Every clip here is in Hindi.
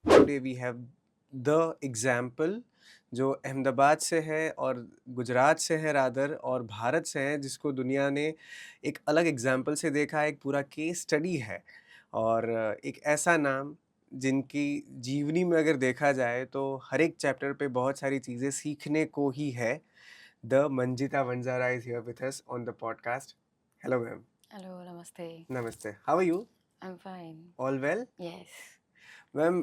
Today we have the example जो अहमदाबाद से है और गुजरात से है रादर और भारत से है, जिसको दुनिया ने एक अलग एग्जाम्पल से देखा है, एक पूरा केस स्टडी है। और एक ऐसा नाम जिनकी जीवनी में अगर देखा जाए तो हर एक चैप्टर पे बहुत सारी चीज़ें सीखने को ही है। The Manjita Vanjara is here with us on the podcast. Hello ma'am. Hello, namaste. नमस्ते, how are you? I'm fine. All well? Yes. Ma'am,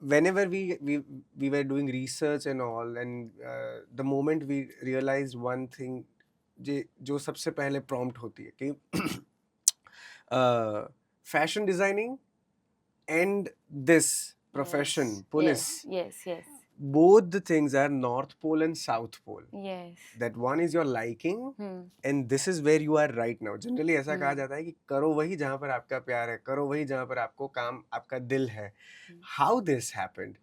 whenever we were doing research and all, and the moment we realized one thing, जो सबसे पहले prompt होती है कि fashion designing and this profession, Yes. police, Yes. both the things are North Pole and South Pole. Yes. That one is your liking Hmm. and this is where you are right now. Generally ऐसा कहा Hmm. जाता है कि करो वही जहाँ पर आपका प्यार है, करो वही जहाँ पर आपको काम आपका दिल है. Hmm. How this happened?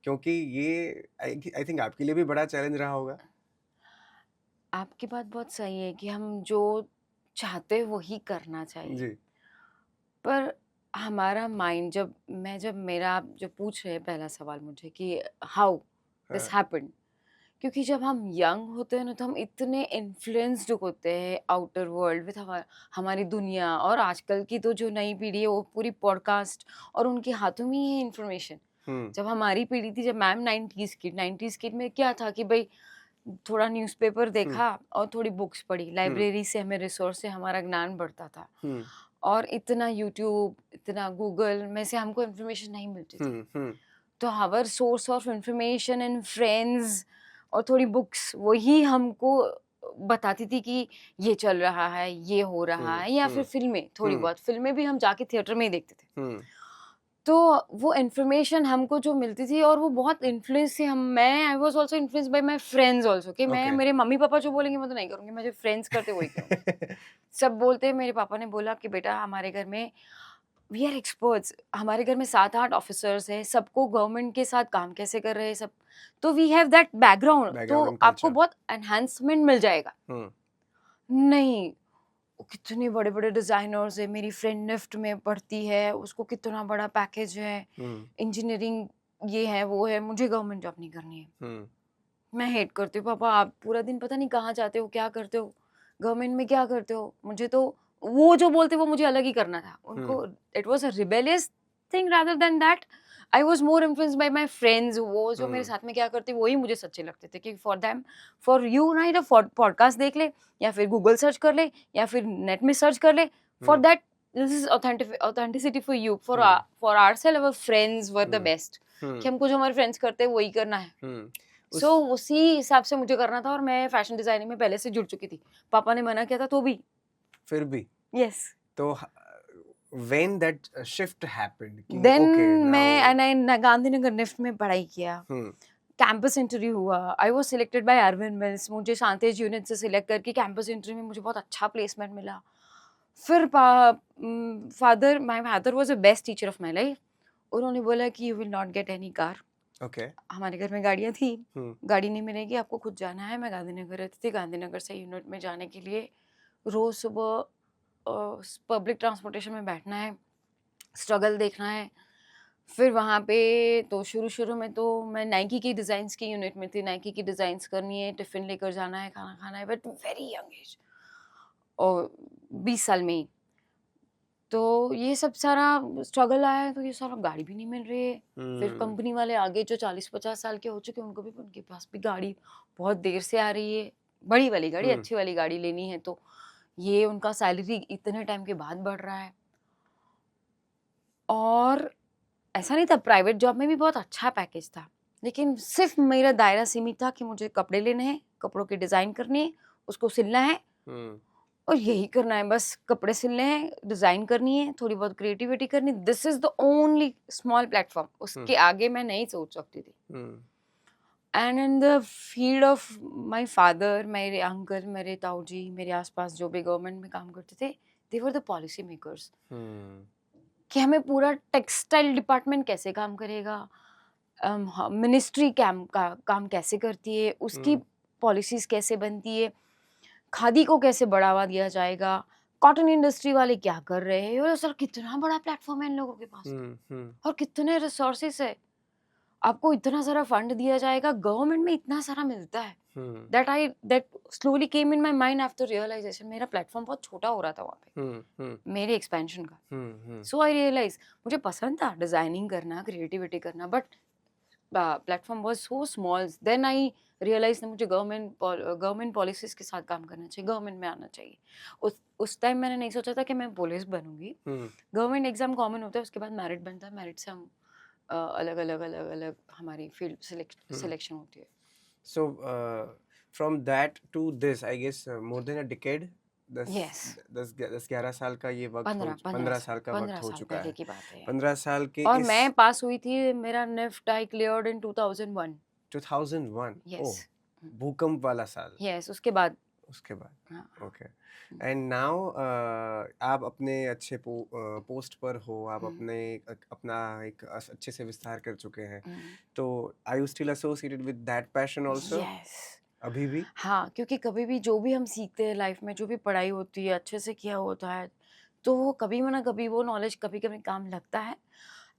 क्योंकि ये आई थिंक आपके लिए भी बड़ा चैलेंज रहा होगा. आपकी बात बहुत सही है कि हम जो चाहते हैं वही करना चाहिए, जी. पर हमारा माइंड जब मेरा आप जो पूछ रहे हैं पहला सवाल मुझे कि हाउ दिस हाँ. हैपेंड, क्योंकि जब हम यंग होते हैं ना तो हम इतने इन्फ्लुएंस्ड होते हैं आउटर वर्ल्ड विद हमारी दुनिया, और आजकल की तो जो नई पीढ़ी है वो पूरी पॉडकास्ट और उनके हाथों में ही है इन्फॉर्मेशन। जब हमारी पीढ़ी थी, जब मैम 90s किड में क्या था कि भाई थोड़ा न्यूज़पेपर देखा और थोड़ी बुक्स पढ़ी, लाइब्रेरी से हमें रिसोर्स से हमारा ज्ञान बढ़ता था, और इतना यूट्यूब इतना गूगल में से हमको इन्फॉर्मेशन नहीं मिलती थी। तो our source of information and friends और थोड़ी बुक्स वही हमको बताती थी कि ये चल रहा है, ये हो रहा है, या फिर फिल्में, थोड़ी बहुत फिल्में भी हम जाके थिएटर में ही देखते थे। तो वो इन्फॉर्मेशन हमको जो मिलती थी, और वो बहुत इन्फ्लुएंस थी। I was also influenced by my friends also, कि मैं मेरे मम्मी पापा जो बोलेंगे मैं तो नहीं करूँगी, मैं जो फ्रेंड्स करते वही करूँगी। सब बोलते हैं, मेरे पापा ने बोला कि बेटा हमारे घर में वी आर एक्सपर्ट्स, हमारे घर में 7-8 ऑफिसर्स हैं, सबको गवर्नमेंट के साथ काम कैसे कर रहे हैं सब, तो वी हैव दैट बैकग्राउंड, तो आपको बहुत एनहांसमेंट मिल जाएगा। नहीं, वो कितने बड़े-बड़े डिजाइनर्स है, मेरी फ्रेंड निफ्ट में पढ़ती है, उसको कितना बड़ा पैकेज है, इंजीनियरिंग ये है वो है, मुझे गवर्नमेंट जॉब नहीं करनी है। मैं हेट करती हूँ, पापा आप पूरा दिन पता नहीं कहाँ जाते हो, क्या करते हो, गवर्नमेंट में क्या करते हो, मुझे तो वो जो बोलते वो मुझे अलग ही करना था उनको। It was a rebellious thing rather than that. I was more influenced by my friends, वो जो मेरे साथ में क्या करते वही मुझे सच्चे लगते थे, कि फॉर देम, फॉर यू ना, इधर पॉडकास्ट देख ले या फिर गूगल सर्च कर ले या फिर नेट में सर्च कर ले, for that this is authenticity for you, for ourself, our friends were the best, कि हमको जो हमारे फ्रेंड्स करते हैं वही करना है। सो उसी हिसाब से मुझे करना था, और मैं फैशन डिजाइनिंग में पहले से जुड़ चुकी थी। पापा ने मना किया था तो भी, फिर भी यस। तो when that shift happened कि देन okay मैं गांधीनगर निफ्ट में पढ़ाई किया, कैंपस इंटरव्यू हुआ, I was selected by Arvind Mills, मुझे शांतेज यूनिट से सिलेक्ट करके कैंपस इंटरव्यू में मुझे बहुत अच्छा प्लेसमेंट मिला। फिर my father was the best teacher of my life. उन्होंने बोला कि you will not get any car. Okay. हमारे घर में गाड़ियाँ थी, गाड़ी नहीं मिलेगी, आपको खुद जाना है। मैं गांधीनगर रहती थी, गांधीनगर से यूनिट में जाने के लिए रोज़ सुबह पब्लिक ट्रांसपोर्टेशन में बैठना है, स्ट्रगल देखना है। फिर वहाँ पे तो शुरू में तो मैं नाइकी की डिज़ाइंस की यूनिट में थी, नाइकी की डिज़ाइंस करनी है, टिफ़िन लेकर जाना है, खाना खाना है, बट वेरी यंग एज, और 20 साल में ही। तो ये सब सारा स्ट्रगल आया है, तो ये सारा गाड़ी भी नहीं मिल रही है। फिर कंपनी वाले आगे जो 40-50 साल के हो चुके हैं, उनके पास भी गाड़ी बहुत देर से आ रही है, बड़ी वाली गाड़ी, अच्छी वाली गाड़ी लेनी है, तो ये उनका सैलरी इतने टाइम के बाद बढ़ रहा है। और ऐसा नहीं था, प्राइवेट जॉब में भी बहुत अच्छा पैकेज था, लेकिन सिर्फ मेरा दायरा सीमित था कि मुझे कपड़े लेने हैं, कपड़ों की डिज़ाइन करनी है, उसको सिलना है, और यही करना है बस। कपड़े सिलने हैं, डिज़ाइन करनी है, थोड़ी बहुत क्रिएटिविटी करनी, this is the only small platform. उसके आगे मैं नहीं सोच सकती थी। And in the field of my father, मेरे अंकल, मेरे ताऊ जी, मेरे आसपास जो भी गवर्नमेंट में काम करते थे, दे वर द पॉलिसी मेकर्स, कि हमें पूरा टेक्सटाइल डिपार्टमेंट कैसे काम करेगा, मिनिस्ट्री काम कैसे करती है, उसकी पॉलिसीज़ कैसे बनती है, खादी को कैसे बढ़ावा दिया जाएगा, कॉटन इंडस्ट्री वाले क्या कर रहे हैं, और सर कितना बड़ा प्लेटफॉर्म है इन लोगों के पास, और कितने रिसोर्सेस है, आपको इतना सारा फंड दिया जाएगा, गवर्नमेंट में इतना सारा मिलता है। that slowly came in my mind after realization, मेरा प्लेटफॉर्म बहुत छोटा हो रहा था वहाँ पे मेरे एक्सपेंशन का। सो आई रियलाइज मुझे पसंद था डिजाइनिंग करना, क्रिएटिविटी करना, but platform was so small. Then I realise मुझे गवर्नमेंट पॉलिसीज के साथ काम करना चाहिए, गवर्नमेंट में आना चाहिए। उस टाइम मैंने नहीं सोचा था कि मैं पुलिस बनूंगी। गवर्नमेंट एग्जाम कॉमन होता है, उसके बाद मेरिट बनता है, मेरिट से हम अलग अलग अलग अलग हमारी फील्ड सिलेक्शन होती है। So from that to this, I guess more than a decade, Yes. 10-11 साल का ये वक्त 15 साल का वक्त हो चुका है। की बात है। 15 साल के और मैं पास हुई थी, मेरा NIFT I cleared in 2001। 2001? Yes. Oh, भूकंप वाला साल। Yes, उसके बाद। हाँ। ओके। एंड नाउ आप अपने अच्छे पोस्ट पर हो, आप अपना एक अच्छे से विस्तार कर चुके हैं, तो are you still associated with that passion also? Yes. अभी भी? हाँ, क्योंकि कभी भी जो भी हम सीखते हैं लाइफ में, जो भी पढ़ाई होती है, अच्छे से किया होता है, तो वो कभी ना कभी वो नॉलेज कभी कभी काम लगता है।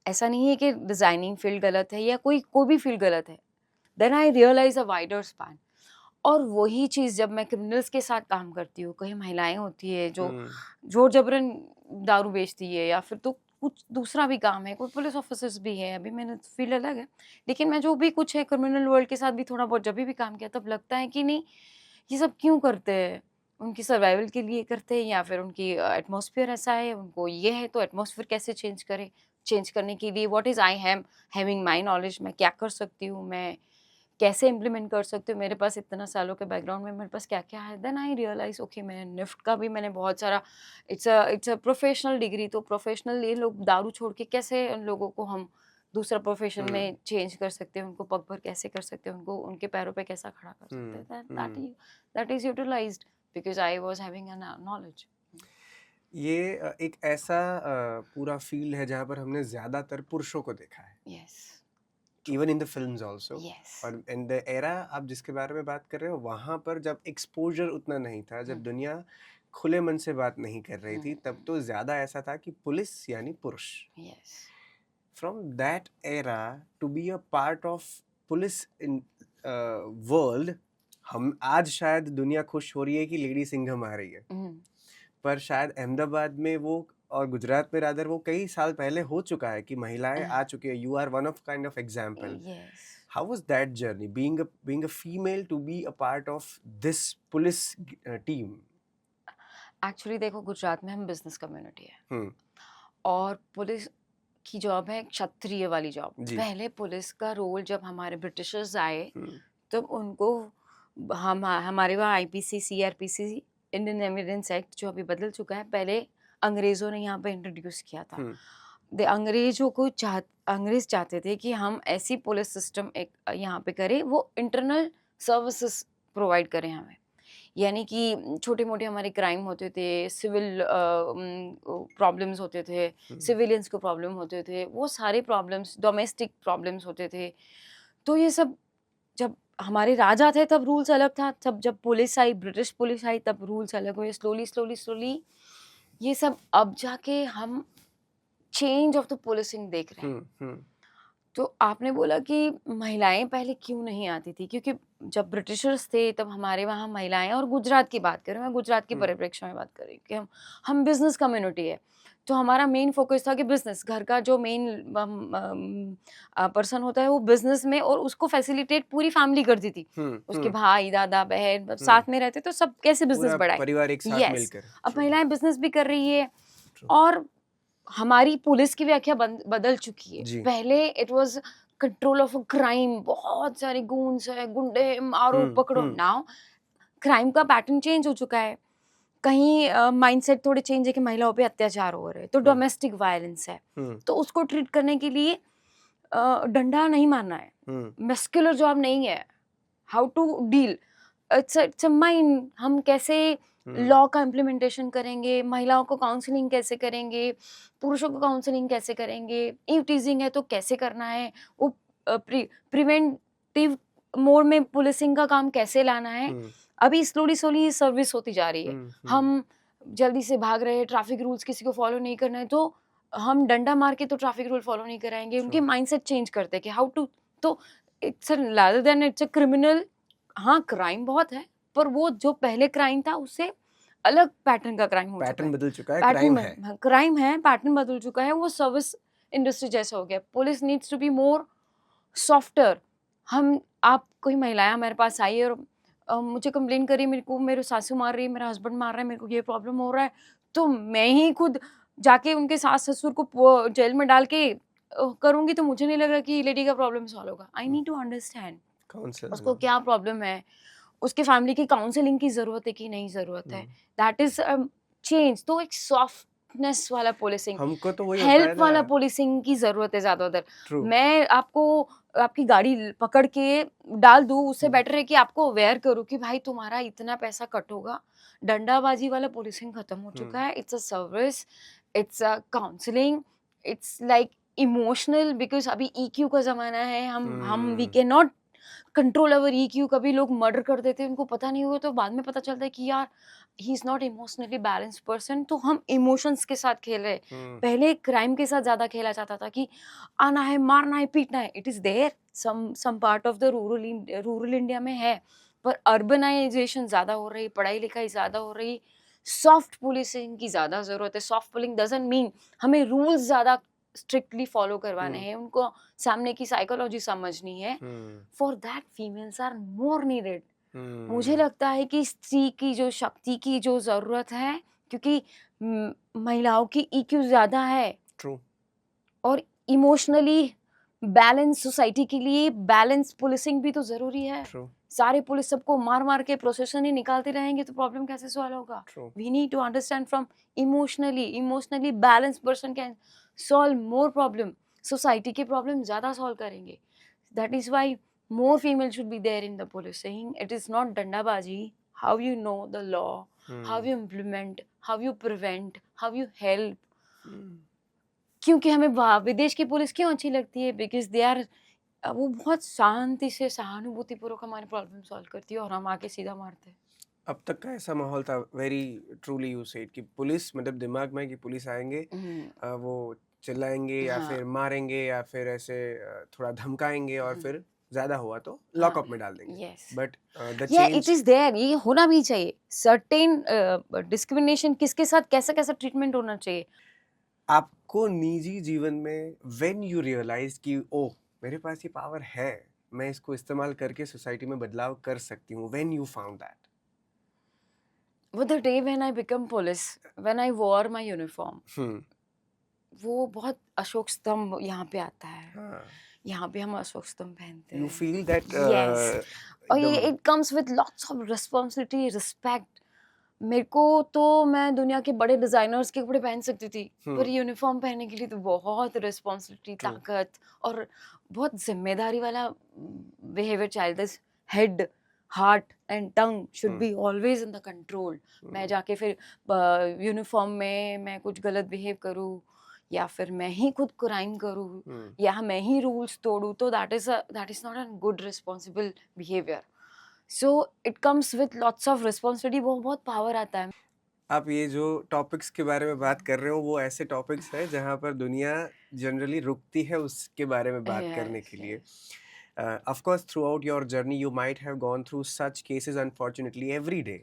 ऐसा नहीं है कि डिजाइनिंग फील्ड गलत है या कोई भी फील्ड गलत है। Then I realise a wider span. और वही चीज़ जब मैं क्रिमिनल्स के साथ काम करती हूँ, कहीं महिलाएं होती है जो जोर जबरन दारू बेचती है, या फिर तो कुछ दूसरा भी काम है, कोई पुलिस ऑफिसर्स भी है, अभी मैंने फील्ड अलग है, लेकिन मैं जो भी कुछ है क्रिमिनल वर्ल्ड के साथ भी थोड़ा बहुत जब भी काम किया, तब लगता है कि नहीं, ये सब क्यों करते हैं, उनकी सर्वाइवल के लिए करते हैं, या फिर उनकी एटमॉस्फेयर ऐसा है, उनको ये है तो एटमॉस्फेयर कैसे चेंज करे, चेंज करने के लिए what is I ham having my knowledge, मैं क्या कर सकती हूँ, मैं कैसे इम्प्लीमेंट कर सकती हूँ, मेरे पास इतना सालों के बैकग्राउंड में मेरे पास क्या क्या है। देन आई रियलाइज ओके, मैंने निफ्ट का भी मैंने बहुत सारा, इट्स अ प्रोफेशनल डिग्री, तो प्रोफेशनल ये लोग दारू छोड़ के कैसे उन लोगों को हम दूसरा प्रोफेशन में चेंज कर सकते हैं, उनको पग भर कैसे कर सकते हैं, उनको उनके पैरों पे कैसा खड़ा कर सकते हैं, that is utilised because I was having a knowledge. ये एक ऐसा पूरा फील्ड है जहाँ पर हमने ज्यादातर पुरुषों को देखा है। Yes, even in the films also. Yes. और इन द एरा आप जिसके बारे में बात कर रहे हो, वहाँ पर जब एक्सपोजर उतना नहीं था, जब दुनिया खुले मन से बात नहीं कर रही थी, तब तो ज्यादा ऐसा था कि पुलिस यानी पुरुष। Yes. From that era to be a part of police in world, हम आज शायद दुनिया खुश हो रही है कि लेडी सिंघम आ रही है, पर शायद अहमदाबाद में वो और गुजरात में रादर वो कई साल पहले हो चुका है कि महिलाएं आ चुकी है। You are one of kind of example. Yes. How was that journey being a female to be a part of this police team? Actually देखो, गुजरात में हम बिजनेस कम्युनिटी है, हम्म, और पुलिस की जॉब है क्षत्रिय वाली जॉब। जी। पहले पुलिस का रोल जब हमारे ब्रिटिशर्स आए, तब उनको हमारे वहाँ IPC, CrPC, Indian evidence act जो अभी बदल चुका है, पहले अंग्रेज़ों ने यहाँ पे इंट्रोड्यूस किया था। अंग्रेज चाहते थे कि हम ऐसी पुलिस सिस्टम एक यहाँ पे करें, वो इंटरनल सर्विसेज प्रोवाइड करें हमें, यानी कि छोटे मोटे हमारे क्राइम होते थे, सिविल प्रॉब्लम्स होते थे, सिविलियंस को प्रॉब्लम होते थे, वो सारे प्रॉब्लम्स, डोमेस्टिक प्रॉब्लम्स होते थे। तो ये सब जब हमारे राजा थे तब रूल्स अलग था, तब जब पुलिस आई, ब्रिटिश पुलिस आई, तब रूल्स अलग हुए। स्लोली ये सब अब जाके हम चेंज ऑफ द पुलिसिंग देख रहे हैं। तो आपने बोला कि महिलाएं पहले क्यों नहीं आती थी, क्योंकि जब ब्रिटिशर्स थे तब हमारे वहाँ महिलाएं, और गुजरात की बात करें, मैं गुजरात की परिप्रेक्ष्य में बात कर रही हूँ कि हम बिजनेस कम्युनिटी है, तो हमारा मेन फोकस था कि बिजनेस, घर का जो मेन पर्सन होता है वो बिजनेस में, और उसको फैसिलिटेट पूरी फैमिली करती थी, उसके भाई, दादा, बहन साथ में रहते, तो सब कैसे बिजनेस बढ़ाए, परिवार एक साथ मिलकर। अब महिलाएं बिजनेस भी कर रही है, और हमारी पुलिस की व्याख्या बदल चुकी है। पहले it was control of crime, बहुत सारे गूंस है, गुंडे, मारो पकड़ो। नाउ क्राइम का पैटर्न चेंज हो चुका है, कहीं माइंडसेट थोड़े चेंज है कि महिलाओं पे अत्याचार हो रहे हैं, तो डोमेस्टिक वायलेंस है, तो उसको ट्रीट करने के लिए डंडा नहीं मारना है, मस्कुलर जॉब नहीं है, how to deal, it's a mind, हम कैसे लॉ का इम्प्लीमेंटेशन करेंगे, महिलाओं को काउंसलिंग कैसे करेंगे, पुरुषों को काउंसलिंग कैसे करेंगे, ईव टीजिंग है तो कैसे करना है, वो प्रिवेंटिव मोड में पुलिसिंग का काम कैसे लाना है। अभी स्लोली सर्विस होती जा रही है, हम जल्दी से भाग रहे हैं, ट्रैफिक रूल्स किसी को फॉलो नहीं करना है, तो हम डंडा मार के तो ट्रैफिक रूल फॉलो नहीं कराएंगे। उनके ट्रू माइंडसेट चेंज करते हैं कि हाउ टू, तो it's rather than it's a criminal. हाँ, क्राइम बहुत है, पर वो जो पहले क्राइम था उससे अलग पैटर्न का क्राइम हो चुका पैटर्न है। बदल चुका है, पैटर्न क्राइम है। में क्राइम है, पैटर्न बदल चुका है, वो सर्विस इंडस्ट्री जैसा हो गया। Police needs to be more softer. हम, आप, कोई महिलाएं हमारे पास आई और मुझे कंप्लेन करी, मेरे को मेरे सासू मार रही है, मेरा हस्बैंड मार रहा है, मेरे को ये प्रॉब्लम हो रहा है, तो मैं ही खुद जाके उनके सास ससुर को जेल में डाल के करूंगी, तो मुझे नहीं लग रहा कि लेडी का प्रॉब्लम सॉल्व होगा। I need to understand counsel उसको क्या प्रॉब्लम है, उसके फैमिली की काउंसलिंग की जरूरत है कि नहीं जरूरत है। That is change. तो एक सॉफ्टनेस वाला पुलिसिंग, हमको तो वही होता है हेल्प ना। वाला पुलिसिंग की जरूरत है ज्यादा उधर। ट्रू मैं आपको आपकी गाड़ी पकड़ के डाल दूं, उससे बेटर है कि आपको अवेयर करूं कि भाई तुम्हारा इतना पैसा कट होगा। डंडाबाजी वाला पुलिसिंग खत्म हो चुका है। It's a service, it's a counselling, it's like emotional, because अभी ईक्यू का जमाना है। हम we can not control our EQ. कभी लोग मर्डर कर देते हैं, उनको पता नहीं हुआ, तो बाद में पता चलता है कि यार he is not emotionally balanced person. तो हम इमोशंस के साथ खेल रहे हैं। पहले क्राइम के साथ ज्यादा खेला जाता था कि आना है, मारना है, पीटना है। It is there some part of the rural India में है, पर अर्बनाइजेशन ज्यादा हो रही, पढ़ाई लिखाई ज्यादा हो रही, सॉफ्ट पुलिसिंग की ज्यादा जरूरत है। सॉफ्ट पुलिंग डजंट मीन हमें रूल्स ज्यादा स्ट्रिक्टली फॉलो करवाने हैं, उनको सामने की साइकोलॉजी समझनी है। For that females are more needed. मुझे लगता है कि स्त्री की जो शक्ति की जो जरूरत है, क्योंकि महिलाओं की ईक्यू ज्यादा है, ट्रू और इमोशनली बैलेंस सोसाइटी के लिए बैलेंस पुलिसिंग भी तो जरूरी है। ट्रू सारे पुलिस सबको मार मार के प्रोसेशन ही निकालते रहेंगे तो प्रॉब्लम कैसे सॉल्व होगा? True we need to understand from emotionally balance person can solve more problem. Society के प्रॉब्लम ज्यादा सॉल्व करेंगे। That is why more female should be there in the policing. It is not dandabaji. How you know the law, how you implement, how you prevent, how you help. क्योंकि हमें विदेश की पुलिस क्यों अच्छी लगती है? बिकॉज दे आर, वो बहुत शांति से सहानुभूतिपूर्वक हमारे प्रॉब्लम सॉल्व करती है, और हम आके सीधा मारते हैं। अब तक का ऐसा माहौल था, वेरी ट्रूली यू सेड, कि पुलिस मतलब दिमाग में कि पुलिस आएंगे, वो चिल्लाएंगे या हाँ। फिर मारेंगे या फिर ऐसे थोड़ा धमकाएंगे और फिर ज्यादा हुआ तो हाँ, लॉकअप में डाल देंगे। yes. बट द या इट चेंज इज देयर, ये होना भी चाहिए। सर्टेन डिस्क्रिमिनेशन किसके साथ कैसा कैसा ट्रीटमेंट होना चाहिए। आपको निजी जीवन में व्हेन यू रियलाइज कि ओ मेरे पास ये पावर है, मैं इसको इस्तेमाल करके सोसाइटी में बदलाव कर सकती हूँ, व्हेन यू फाउंड दैट? वो the day when I become police, when I war my uniform, वो बहुत अशोक स्तंभ यहाँ पे आता है। हाँ, यहाँ पे हम अशोक स्तंभ पहनते यू हैं। फील दैट यस, और ये एकदम it comes with lots of responsibility, respect. मेरे को तो, मैं दुनिया के बड़े डिजाइनर्स के कपड़े पहन सकती थी, पर यूनिफॉर्म पहनने के लिए तो बहुत रिस्पॉन्सिबिलिटी, True. ताकत और बहुत जिम्मेदारी वाला बिहेवियर चाहिए। This head, heart and tongue should be always in the control. मैं जाके फिर यूनिफॉर्म में मैं कुछ गलत बिहेव करूँ, या फिर मैं ही खुद क्राइम करूँ, या मैं ही रूल्स तोड़ूँ, तो that is not a good responsible behaviour. So it comes with lots of responsibility, वो बहुत पावर आता है। आप ये जो टॉपिक्स के बारे में बात कर रहे हो, वो ऐसे टॉपिक्स हैं जहाँ पर दुनिया जनरली रुकती है उसके बारे में बात करने Yes, के लिए। yes. Of course, throughout your journey, you might have gone through such cases, unfortunately, every day.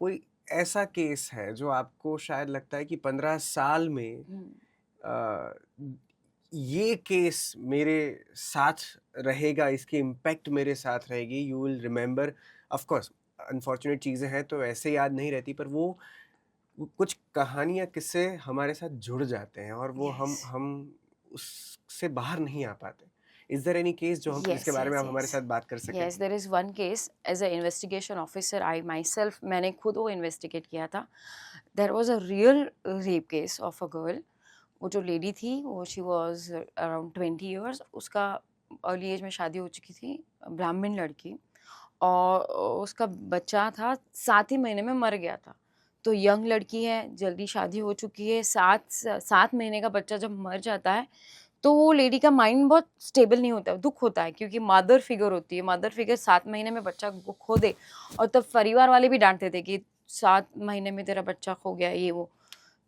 कोई ऐसा केस है जो आपको शायद लगता है कि 15 साल में ये केस मेरे साथ रहेगा, इसकी इम्पैक्ट मेरे साथ रहेगी, you will remember. Of course unfortunate चीज़ें हैं तो ऐसे याद नहीं रहती, पर वो कुछ कहानियाँ, किस्से हमारे साथ जुड़ जाते हैं और वो हम उससे बाहर नहीं आ पाते। इज देयर एनी केस जो हम जिसके बारे में आप हमारे साथ बात कर सकें? Yes, there is one case. As a investigation officer, I myself, मैंने खुद वो इन्वेस्टिगेट किया था। There was a real rape case of a girl. वो जो लेडी थी, वो शी वॉज अराउंड 20 ईयर्स। उसका अर्ली एज में शादी हो चुकी थी, ब्राह्मण लड़की, और उसका बच्चा था 7 ही महीने में मर गया था। तो यंग लड़की है, जल्दी शादी हो चुकी है, 7 महीने का बच्चा जब मर जाता है, तो वो लेडी का माइंड बहुत स्टेबल नहीं होता, दुख होता है, क्योंकि मदर फिगर होती है। मदर फिगर 7 महीने में बच्चा को खो दे, और तब परिवार वाले भी डांटते थे कि 7 महीने में तेरा बच्चा खो गया, ये वो।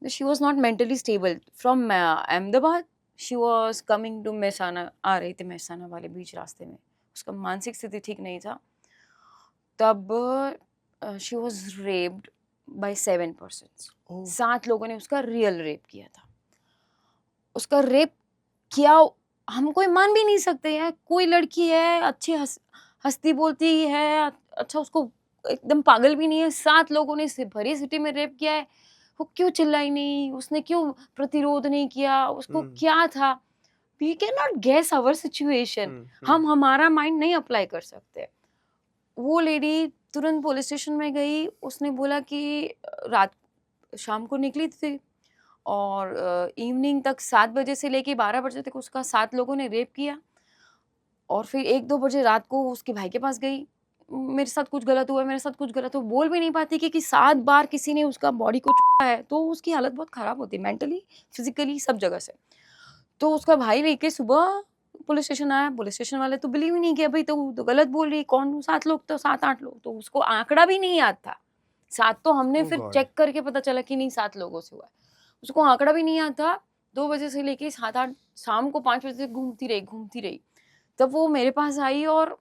She was not mentally stable. From Ahmedabad she was coming to Mehsana, आ रही थी मेहसाना वाले बीच रास्ते में, उसका मानसिक स्थिति ठीक नहीं था। तब she was raped by 7 persons. Oh 7 लोगों ने उसका रियल रेप किया था। उसका रेप किया, हम कोई मान भी नहीं सकते यार। कोई लड़की है, अच्छी हंसती बोलती है, अच्छा उसको एकदम पागल भी नहीं है, 7 लोगों ने भरी सिटी में रेप किया है। वो क्यों चिल्लाई नहीं, उसने क्यों प्रतिरोध नहीं किया, उसको हम्म क्या था? We can not guess our situation. हम्म हम हमारा माइंड नहीं अप्लाई कर सकते। वो लेडी तुरंत पुलिस स्टेशन में गई। उसने बोला कि रात शाम को निकली थी और इवनिंग तक 7 बजे से लेके 12 बजे तक उसका 7 लोगों ने रेप किया। और फिर 1-2 बजे रात को उसके भाई के पास गई, मेरे साथ कुछ गलत हुआ है, मेरे साथ कुछ गलत हुआ। बोल भी नहीं पाती कि 7 बार किसी ने उसका बॉडी को छुआ है, तो उसकी हालत बहुत खराब होती है, मेंटली, फिजिकली, सब जगह से। तो उसका भाई लेके सुबह पुलिस स्टेशन आया। पुलिस स्टेशन वाले तो बिलीव ही नहीं किया, भाई तू तो गलत बोल रही है, कौन 7 लोग, तो 7-8 लोग। तो उसको आंकड़ा भी नहीं याद था। 7 तो हमने ओह फिर गॉड चेक करके पता चला कि नहीं 7 लोगों से हुआ है। उसको आंकड़ा भी नहीं याद था। 2 बजे से लेके 7-8 शाम को 5 बजे तक घूमती रही। तब वो मेरे पास आई और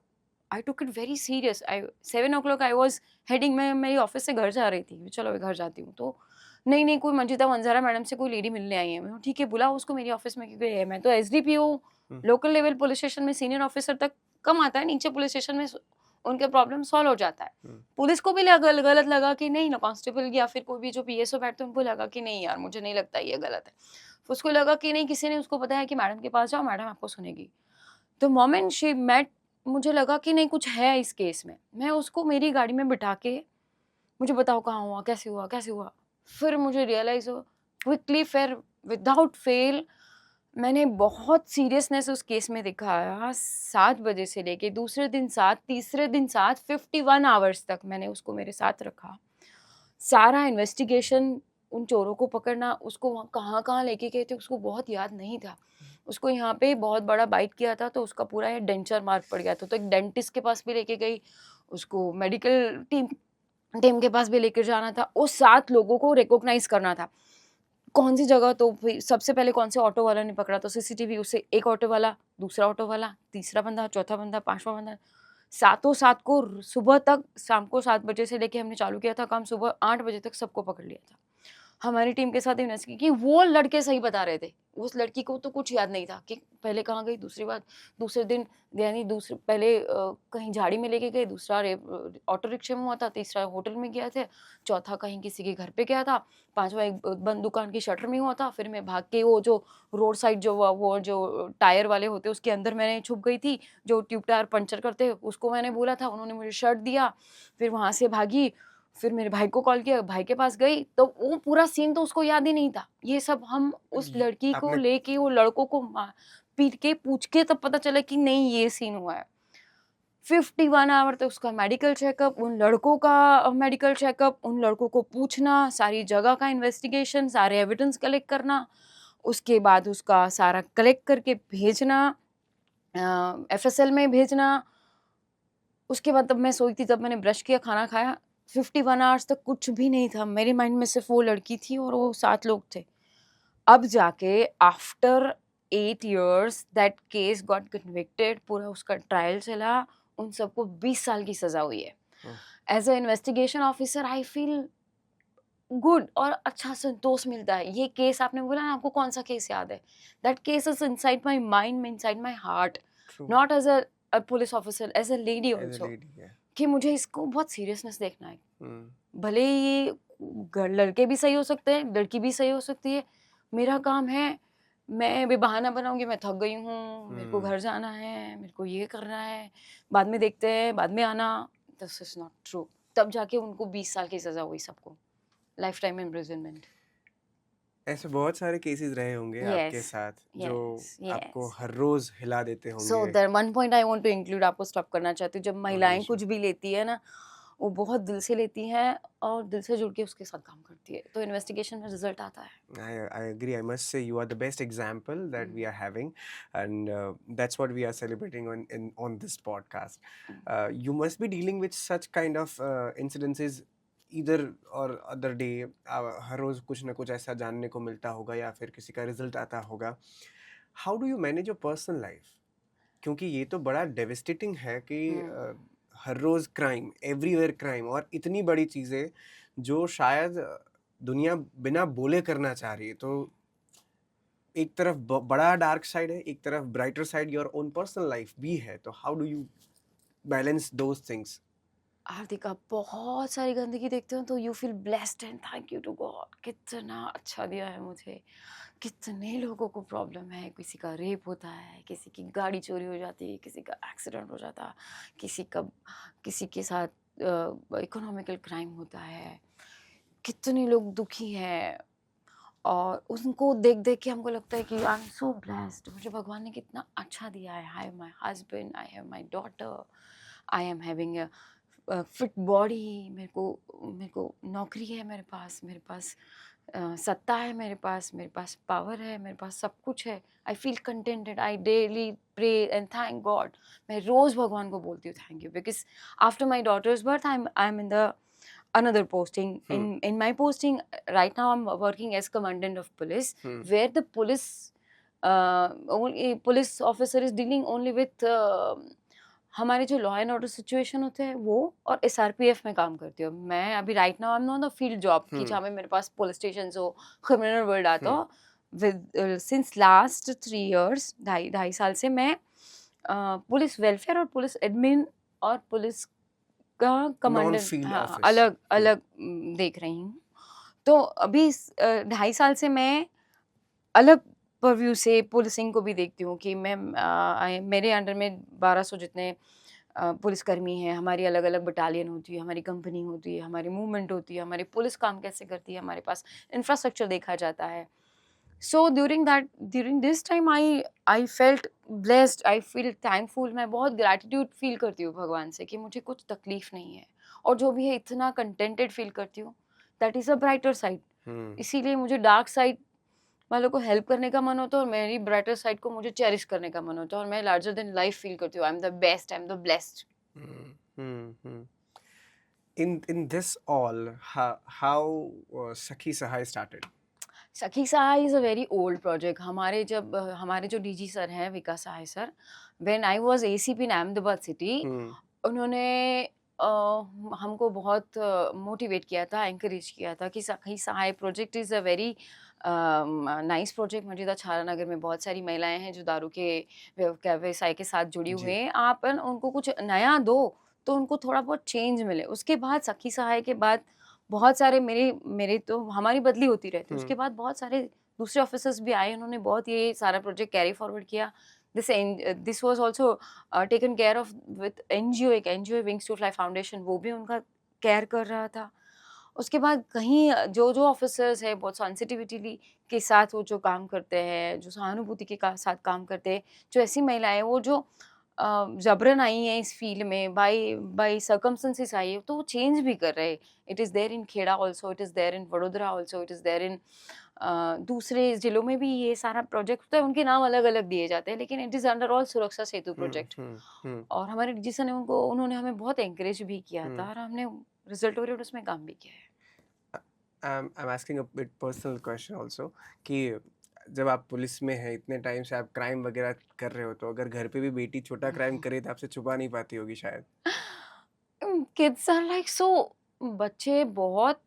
I took it very serious. 7 o'clock I was heading, मैं मेरी ऑफिस से घर जा रही थी, चलो मैं घर जाती हूँ। तो नहीं नहीं, कोई मंजिता वंजारा मैडम से कोई लेडी मिलने आई है। मैं ठीक है, बुलाओ उसको मेरी ऑफिस में, क्योंकि मैं तो एसडीपी हूँ, हम्म लोकल लेवल पुलिस स्टेशन में सीनियर ऑफिसर तक कम आता है, नीचे पुलिस स्टेशन में उनके प्रॉब्लम सॉल्व हो जाता है। हम्म पुलिस को भी गलत लगा कि नहीं ना, कांस्टेबल या फिर कोई भी जो पीएसओ बैठते हैं उनको लगा कि नहीं यार, मुझे नहीं लगता ये गलत है। उसको लगा कि नहीं, किसी ने उसको बताया कि मैडम के पास जाओ, मैडम आपको सुनेगी। द मोमेंट शी मेट, मुझे लगा कि नहीं कुछ है इस केस में। मैं उसको मेरी गाड़ी में बिठा के, मुझे बताओ कहाँ हुआ, कैसे हुआ, कैसे हुआ। फिर मुझे रियलाइज हो क्विकली, फिर विदाउट फेल मैंने बहुत सीरियसनेस उस केस में दिखाया। 7 बजे से लेके दूसरे दिन 7, तीसरे दिन 7, 51 आवर्स तक मैंने उसको मेरे साथ रखा। सारा इन्वेस्टिगेशन, उन चोरों को पकड़ना, उसको वहाँ कहाँ-कहाँ लेके गए थे उसको बहुत याद नहीं था। उसको यहाँ पे बहुत बड़ा बाइट किया था, तो उसका पूरा ये डेंचर मार्क पड़ गया था। तो एक डेंटिस्ट के पास भी लेके गई, उसको मेडिकल टीम टीम के पास भी लेकर जाना था। उस 7 लोगों को रिकॉग्नाइज़ करना था। कौन सी जगह, तो फिर सबसे पहले कौन से ऑटो वाला ने पकड़ा, तो सीसीटीवी उससे एक ऑटो वाला, दूसरा ऑटो वाला, तीसरा बंदा, चौथा बंदा, 5वां बंदा। सातों 7 को सुबह तक, शाम को 7 बजे से लेके हमने चालू किया था काम, सुबह 8 बजे तक सबको पकड़ लिया था। हमारी टीम के साथ इन्वेस्टिगेट की, वो लड़के सही बता रहे थे। उस लड़की को तो कुछ याद नहीं था कि पहले कहाँ गई, दूसरी बात दूसरे दिन, यानी दूसरे पहले कहीं झाड़ी में लेके गए, दूसरा ऑटो रिक्शा में हुआ था, तीसरा होटल में गया थे, चौथा कहीं किसी के घर पे गया था, 5वां एक बंद दुकान की शटर में हुआ था। फिर मैं भाग के वो जो रोड साइड जो वो जो टायर वाले होते हैं उसके अंदर मैंने छुप गई थी, जो ट्यूब टायर पंचर करते हैं उसको मैंने बोला था, उन्होंने मुझे शर्ट दिया। फिर वहाँ से भागी, फिर मेरे भाई को कॉल किया, भाई के पास गई, तो वो पूरा सीन तो उसको याद ही नहीं था। ये सब हम उस ये लड़की को आपने लेके, वो लड़कों को पीट के पूछ के तब पता चला कि नहीं ये सीन हुआ है। 51 आवर तक उसका मेडिकल चेकअप, उन लड़कों का मेडिकल चेकअप, उन लड़कों को पूछना, सारी जगह का इन्वेस्टिगेशन, सारे एविडेंस कलेक्ट करना, उसके बाद उसका सारा कलेक्ट करके भेजना, एफएसएल में भेजना। उसके बाद तब मैं सोई थी, तब मैंने ब्रश किया, खाना खाया। 51 आवर्स तक कुछ भी नहीं था मेरे माइंड में, सिर्फ वो लड़की थी और वो 7 लोग थे। अब जाके after 8 years that case got convicted, पूरा उसका ट्रायल चला, उन सबको 20 साल की सजा हुई है। Oh as a investigation officer I feel good, और अच्छा संतोष मिलता है। ये केस आपने बोला ना, आपको कौन सा केस याद है, that case is inside my mind, inside my heart, true not as a police officer, as a lady as a also, lady है कि मुझे इसको बहुत सीरियसनेस देखना है। हम्म भले ही ये लड़के भी सही हो सकते हैं, लड़की भी सही हो सकती है, मेरा काम है। मैं भी बहाना बनाऊंगी, मैं थक गई हूँ, मेरे को हम्म घर जाना है, मेरे को ये करना है, बाद में देखते हैं, बाद में आना। This is not true. तब जाके उनको 20 साल की सजा हुई सबको, लाइफ टाइम इम्प्रिजनमेंट। ऐसे बहुत सारे केसेस रहे होंगे आपके यस, साथ जो यस, आपको यस। हर रोज हिला देते सो होंगे there one point I want to include, आपको स्टॉप करना चाहती हूँ। जब ओके महिलाएं श्योर कुछ भी लेती है ना, वो बहुत दिल से लेती हैं और दिल से जुड़ के उसके साथ काम करती है, तो इन्वेस्टिगेशन में रिजल्ट आता है। I agree. I must say you are the best example that Mm, we are having, and that's what we are celebrating on this podcast. mm. You must be dealing with such kind of incidences either और अदर डे हर रोज़ कुछ ना कुछ ऐसा जानने को मिलता होगा या फिर किसी का रिजल्ट आता होगा। How do you manage your personal life? क्योंकि ये तो बड़ा डेविस्टेटिंग है कि हर रोज़ क्राइम, एवरीवेयर क्राइम, और इतनी बड़ी चीज़ें जो शायद दुनिया बिना बोले करना चाह रही है। तो एक तरफ बड़ा डार्क साइड है, एक तरफ brighter side your own personal life भी है। तो how do you balance those things? Hardik, आप बहुत सारी गंदगी देखते हो तो you feel blessed and thank you to God, कितना अच्छा दिया है मुझे। कितने लोगों को प्रॉब्लम है, किसी का रेप होता है, किसी की गाड़ी चोरी हो जाती है, किसी का एक्सीडेंट हो जाता है, किसी के साथ इकोनॉमिकल क्राइम होता है, कितने लोग दुखी हैं। और उनको देख देख के हमको लगता है कि आई एम सो ब्लेस्ड, मुझे भगवान ने कितना अच्छा दिया है। I have my husband, I have my daughter, I am having fit body, मेरे को नौकरी है, मेरे पास सत्ता है, मेरे पास पावर है, मेरे पास सब कुछ है। I feel contented, I daily pray and thank God. मैं रोज़ भगवान को बोलती हूँ thank you, because after my daughter's birth I am in the another posting. In my posting right now, I'm working as commandant of police, where the police officer is dealing only with हमारे जो लॉ एंड ऑर्डर सिचुएशन होते हैं वो, और SRPF में काम करती हूँ मैं अभी। Right now I am not the field job की जहाँ में मेरे पास पुलिस स्टेशन हो, क्रिमिनल वर्ल्ड आता हो। विद सिंस लास्ट 3 years, ढाई साल से मैं पुलिस वेलफेयर और पुलिस एडमिन और पुलिस का कमांडेंट, हाँ, अलग अलग देख रही हूँ। तो अभी 2.5 साल से मैं अलग परव्यू से पुलिसिंग को भी देखती हूँ कि मेरे अंडर में 1200 जितने पुलिसकर्मी हैं, हमारी अलग अलग बटालियन होती है, हमारी कंपनी होती है, हमारी मूवमेंट होती है, हमारी पुलिस काम कैसे करती है, हमारे पास इंफ्रास्ट्रक्चर देखा जाता है। So during this time I felt blessed, I feel thankful. मैं बहुत ग्रैटिट्यूड फील करती हूँ भगवान से कि मुझे कुछ तकलीफ नहीं है, और जो भी है इतना कंटेंटेड फील करती हूँ। That is a brighter side. इसीलिए मुझे डार्क साइड वालों को हेल्प करने का मन होता है, और मेरी ब्राइटर साइड को मुझे चेरिश करने का मन होता है, और मैं लार्जर देन लाइफ फील करती हूँ। I am the best, I am the blessed. In this all, how Sakhi Sahai started? Sakhi Sahai is a very old project. हमारे जो डीजी सर हैं, Vikas Sahai sir, when I was ACP in Ahmedabad city, उन्होंने हमको बहुत मोटिवेट किया था, एनकरेज किया था कि Sakhi Sahai project is a very nice project. मौजूदा छारा नगर में बहुत सारी महिलाएं हैं जो दारू के व्यवसाय के साथ जुड़ी हुई हैं। आप उनको कुछ नया दो तो उनको थोड़ा बहुत चेंज मिले। उसके बाद सखी सहाय के बाद बहुत सारे मेरे तो हमारी बदली होती रहती है। उसके बाद बहुत सारे दूसरे ऑफिसर्स भी आए, उन्होंने बहुत ये सारा प्रोजेक्ट कैरी फॉरवर्ड किया। This was also taken care of with NGO, एक NGO wings to fly foundation, वो भी उनका केयर कर रहा था। उसके बाद कहीं जो ऑफिसर्स है बहुत सेंसिटिविटी के साथ वो जो काम करते हैं, जो सहानुभूति के साथ काम करते हैं, जो ऐसी महिलाएं वो जो जबरन आई हैं इस फील्ड में, बाय सर्कमस्टेंसेस आई है, तो वो चेंज भी कर रहे हैं। It is there in Kheda also, it is there in Vadodara also, it is there in दूसरे जिलों में भी ये सारा प्रोजेक्ट होता है। उनके नाम अलग अलग दिए जाते हैं, लेकिन इट इज़ अंडर ऑल सुरक्षा सेतु प्रोजेक्ट। और हमारे डीजी सर ने उन्होंने हमें बहुत एनकरेज भी किया था, और हमने रिजल्ट ओरिएंटेड उसमें काम भी किया है। I'm asking a bit personal question also कि जब आप पुलिस में हैं, इतने टाइम से आप क्राइम वगैरह कर रहे हो, तो अगर घर पे भी बेटी छोटा क्राइम करे तो आपसे छुपा नहीं पाती होगी शायद। किड्स आर लाइक सो, बच्चे बहुत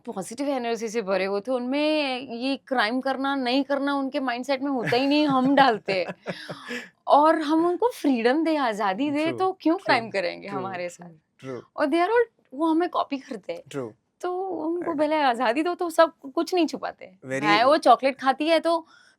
पॉजिटिव एनर्जी से भरे हुए थे। उनमें ये क्राइम करना नहीं करना उनके माइंडसेट में होता ही नहीं, हम डालते हैं। और हम उनको फ्रीडम दे, आज़ादी दे, तो क्यों क्राइम करेंगे हमारे साथ। और दे आर ऑल, वो हमें कॉपी करते हैं। तो उनको पहले आज़ादी दो तो सब कुछ नहीं छुपाते। मैं वो चॉकलेट खाती है तो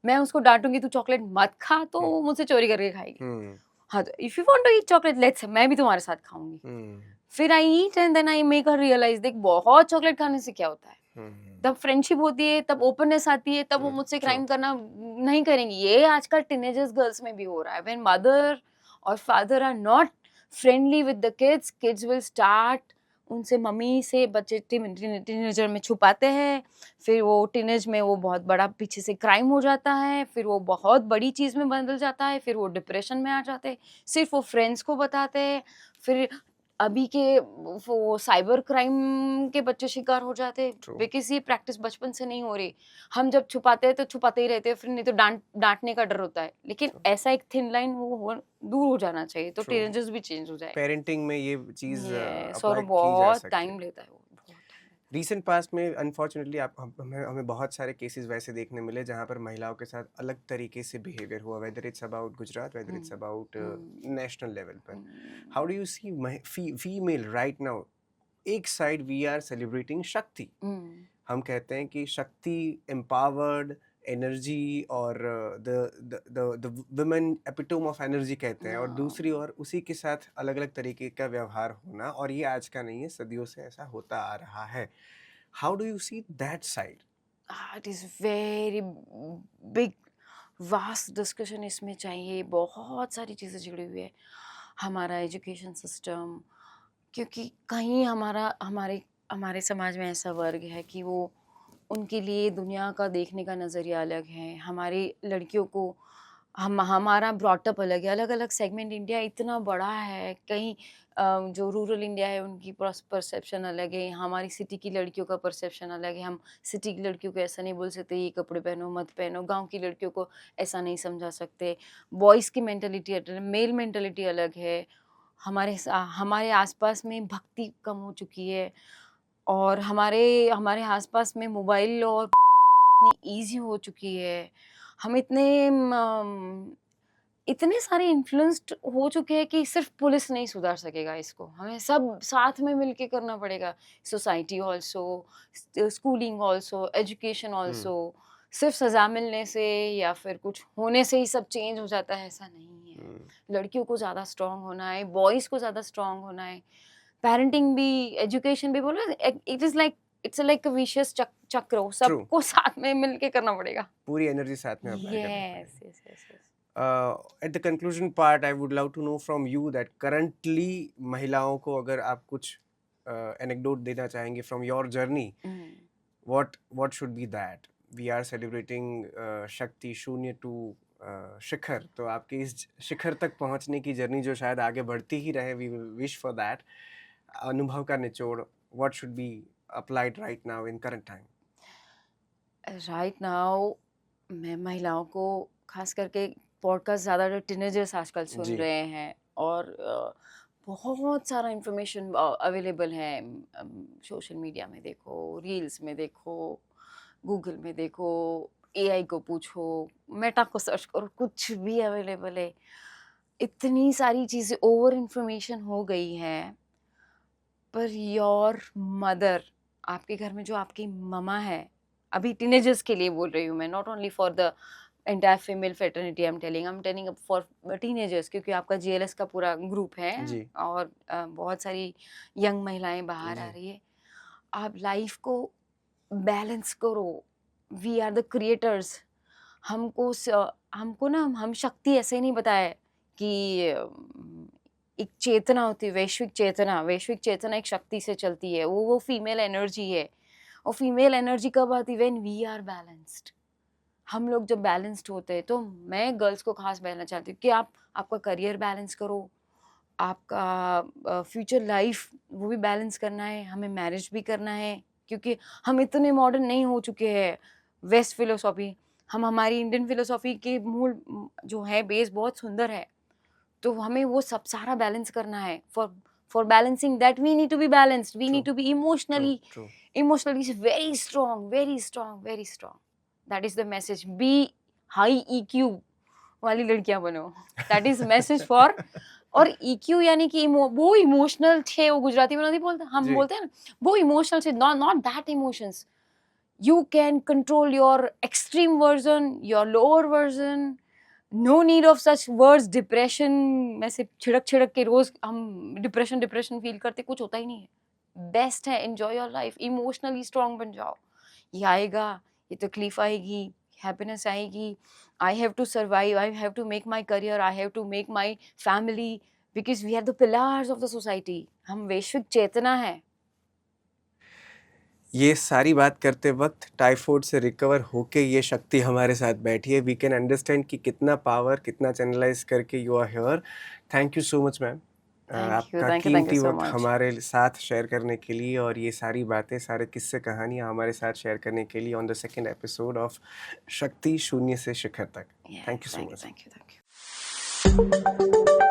मैं उसको डांटूंगी, तू चॉकलेट मत खा, तो वो मुझसे चोरी करके खाएगी। हाँ, तो if you want to eat chocolate, let's, मैं भी तुम्हारे साथ खाऊंगी। फिर I eat and then I make her realise, देख बहुत चॉकलेट खाने से क्या होता है। तब फ्रेंडशिप होती है, तब ओपननेस आती है, तब वो मुझसे क्राइम करना नहीं करेंगी। ये आजकल टीनेजर्स गर्ल्स में भी हो रहा है। व्हेन मदर और father are not friendly with the kids, kids will start उनसे मम्मी से बच्चे टीनेजर में छुपाते हैं। फिर वो टीनेज में वो बहुत बड़ा पीछे से क्राइम हो जाता है, फिर वो बहुत बड़ी चीज़ में बदल जाता है, फिर वो डिप्रेशन में आ जाते हैं, सिर्फ वो फ्रेंड्स को बताते हैं। फिर अभी के वो साइबर क्राइम के बच्चे शिकार हो जाते हैं ट्रू बिकॉज ये प्रैक्टिस बचपन से नहीं हो रही। हम जब छुपाते हैं तो छुपाते ही रहते हैं, फिर नहीं तो डांटने का डर होता है। लेकिन ट्रू ऐसा एक थिन लाइन दूर हो जाना चाहिए तो ट्रू टीनेजर्स भी चेंज हो जाए। पेरेंटिंग में ये चीज़ यस, और अप्लाई की जा बहुत सकती है। टाइम लेता है वो, बहुत टाइम लेता रीसेंट पास्ट में अनफॉर्चुनेटली आप हमें हमें बहुत सारे केसेस वैसे देखने मिले जहाँ पर महिलाओं के साथ अलग तरीके से बिहेवियर हुआ, whether it's about Gujarat, whether है। It's about hmm, national level पर। Hmm, how do you see female right now? एक side we are celebrating Shakti, hmm, हम कहते हैं कि शक्ति, एम्पावर्ड, एनर्जी, और the women epitome of energy कहते हैं, और दूसरी ओर उसी के साथ अलग अलग तरीके का व्यवहार होना, और ये आज का नहीं है, सदियों से ऐसा होता आ रहा है। How do you see that side? It is very big vast discussion इसमें चाहिए। बहुत सारी चीज़ें जुड़ी हुई है। हमारा एजुकेशन सिस्टम, क्योंकि कहीं हमारे हमारे समाज में ऐसा वर्ग है कि वो उनके लिए दुनिया का देखने का नज़रिया अलग है। हमारी लड़कियों को हमारा ब्रॉटअप अलग है। अलग अलग सेगमेंट, इंडिया इतना बड़ा है। कहीं जो रूरल इंडिया है उनकी परसेप्शन अलग है, हमारी सिटी की लड़कियों का परसेप्शन अलग है। हम सिटी की लड़कियों को ऐसा नहीं बोल सकते ये कपड़े पहनो मत पहनो, गांव की लड़कियों को ऐसा नहीं समझा सकते। बॉयज़ की मेंटलिटी अलग, मेल मेंटलिटी अलग है। हमारे आसपास में भक्ति कम हो चुकी है, और हमारे हमारे आसपास में मोबाइल और इतनी ईज़ी हो चुकी है। हम इतने सारे इन्फ्लुएंस्ड हो चुके हैं कि सिर्फ पुलिस नहीं सुधार सकेगा इसको, हमें सब साथ में मिलके करना पड़ेगा। Society also, schooling also, education hmm also. सिर्फ सज़ा मिलने से या फिर कुछ होने से ही सब चेंज हो जाता है, ऐसा नहीं है। हम्म लड़कियों को ज़्यादा स्ट्रॉन्ग होना है, बॉयज़ को ज़्यादा स्ट्रॉन्ग होना है। पेरेंटिंग भी, एजुकेशन भी, बोलो इट्स लाइक अ विशियस चक्र, ट्रू, सबको साथ में मिलके करना पड़ेगा। पूरी एनर्जी साथ में अप्लाई करनी यस, पड़ेगी। Yes, yes, yes. At the conclusion part, I would love to know from you that currently महिलाओं को अगर आप कुछ एनेक्डोट देना चाहेंगे from your journey, hmm. what should be that? We are celebrating शक्ति शून्य टू शिखर, तो आपकी इस शिखर तक पहुंचने की जर्नी जो शायद आगे बढ़ती ही रहे, वी विश फॉर दैट। अनुभव का निचोड़, what should be applied right now in current time? Right now मैं महिलाओं को, खास करके पॉडकास्ट ज़्यादा टीनेजर्स आजकल सुन जी रहे हैं, और बहुत सारा इंफॉर्मेशन अवेलेबल है। सोशल मीडिया में देखो, रील्स में देखो, गूगल में देखो, एआई को पूछो, मेटा को सर्च करो, कुछ भी अवेलेबल है। इतनी सारी चीज़ें, ओवर इंफॉर्मेशन हो गई है। पर योर मदर, आपके घर में जो आपकी ममा है, अभी टीनेजर्स के लिए बोल रही हूँ मैं, not only for the entire female fraternity, I am telling for teenagers, क्योंकि आपका जीएलएस का पूरा ग्रुप है, जी और बहुत सारी यंग महिलाएं बाहर आ जी रही है। आप लाइफ को बैलेंस करो। We are the creators. हमको ना, हम शक्ति ऐसे नहीं बताए कि एक चेतना होती है, वैश्विक चेतना एक शक्ति से चलती है, वो फीमेल एनर्जी है। और फीमेल एनर्जी कब आती है? When we are balanced. हम लोग जब बैलेंस्ड होते हैं, तो मैं गर्ल्स को खास कहना चाहती हूँ कि आप आपका करियर बैलेंस करो, आपका फ्यूचर लाइफ वो भी बैलेंस करना है, हमें मैरिज भी करना है, क्योंकि हम इतने मॉडर्न नहीं हो चुके हैं। वेस्ट फिलोसॉफी, हम हमारी इंडियन फिलोसॉफी के मूल जो है बेस बहुत सुंदर है, तो हमें वो सब सारा बैलेंस करना है। For balancing that we need to be balanced, we true need to be true emotionally true emotionally very strong, very strong, very strong. That is the message. Be high EQ वाली लड़कियां बनो, दैट इज मैसेज फॉर। और ईक्यू यानी कि वो इमोशनल थे, वो गुजराती में नहीं बोलते, हम जी बोलते हैं ना, वो इमोशनल से, not not that emotions. You can control your extreme version, your lower version. No need of such words. Depression में से छिड़क छिड़क के रोज हम डिप्रेशन डिप्रेशन फील करते, कुछ होता ही नहीं है। बेस्ट है, enjoy your life, emotionally strong बन जाओ। ये आएगा, ये तकलीफ आएगी, हैप्पीनेस आएगी। I have to survive, I have to make my career, I have to make my family, because we are the pillars of the society. हम वैश्विक चेतना है। ये सारी बात करते वक्त टाइफाइड से रिकवर होके ये शक्ति हमारे साथ बैठी है, वी कैन अंडरस्टैंड कि कितना पावर, कितना चैनलाइज करके you are here. Thank you so much ma'am. आपका थैंक यू कीमती सो वक़्त मच। हमारे साथ शेयर करने के लिए और ये सारी बातें, सारे किस्से कहानियाँ हमारे साथ शेयर करने के लिए on the second episode of शक्ति शून्य से शिखर तक। Thank yes, you so much. Thank you.